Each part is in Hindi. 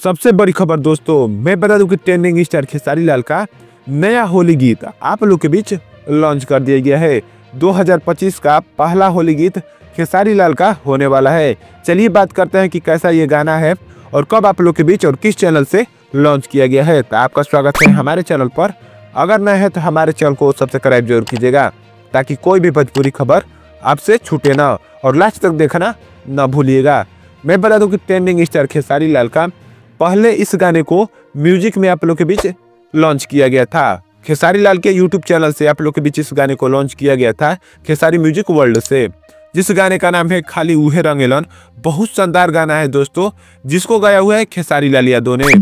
सबसे बड़ी खबर दोस्तों, मैं बता दूं कि ट्रेंडिंग स्टार खेसारी लाल का नया होली गीत आप लोग के बीच लॉन्च कर दिया गया है। 2025 का पहला होली गीत खेसारी लाल का होने वाला है। चलिए बात करते हैं कि कैसा ये गाना है और कब आप लोग के बीच और किस चैनल से लॉन्च किया गया है। तो आपका स्वागत है हमारे चैनल पर। अगर नए हैं तो हमारे चैनल को सब्सक्राइब जरूर कीजिएगा ताकि कोई भी भोजपुरी खबर आपसे छूटे ना, और लास्ट तक देखना ना भूलिएगा। मैं बता दूं कि ट्रेंडिंग स्टार खेसारी लाल का पहले इस गाने को म्यूजिक में आप लोग के बीच लॉन्च किया गया था। खेसारी लाल के यूट्यूब चैनल से आप लोग के बीच इस गाने को लॉन्च किया गया था खेसारी म्यूजिक वर्ल्ड से, जिस गाने का नाम है खाली उहे रंगेलन। बहुत शानदार गाना है दोस्तों, जिसको गाया हुआ है खेसारी लाल यादव ने।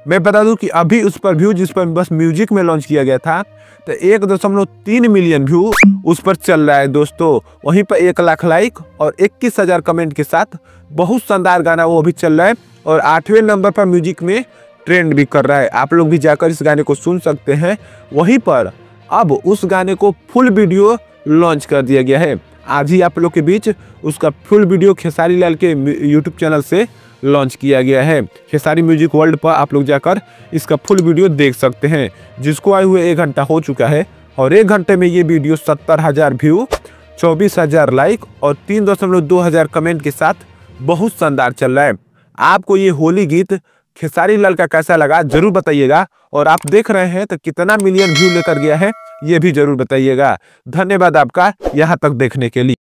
मैं बता दूं कि अभी उस पर व्यू, जिस पर बस म्यूजिक में लॉन्च किया गया था, तो 1.3 मिलियन व्यू उस पर चल रहा है दोस्तों। वहीं पर 1 लाख लाइक और 21,000 कमेंट के साथ बहुत शानदार गाना वो अभी चल रहा है और 8वें नंबर पर म्यूजिक में ट्रेंड भी कर रहा है। आप लोग भी जाकर इस गाने को सुन सकते हैं। वहीं पर अब उस गाने को फुल वीडियो लॉन्च कर दिया गया है। आज ही आप लोग के बीच उसका फुल वीडियो खेसारी लाल के यूट्यूब चैनल से लॉन्च किया गया है। खेसारी म्यूजिक वर्ल्ड पर आप लोग जाकर इसका फुल वीडियो देख सकते हैं, जिसको आए हुए 1 घंटा हो चुका है और 1 घंटे में ये वीडियो 70,000 व्यू, 24,000 लाइक और 3.2 कमेंट के साथ बहुत शानदार चल रहा है। आपको ये होली गीत खेसारी लाल का कैसा लगा जरूर बताइएगा, और आप देख रहे हैं तो कितना मिलियन व्यू लेकर गया है ये भी जरूर बताइएगा। धन्यवाद आपका यहाँ तक देखने के लिए।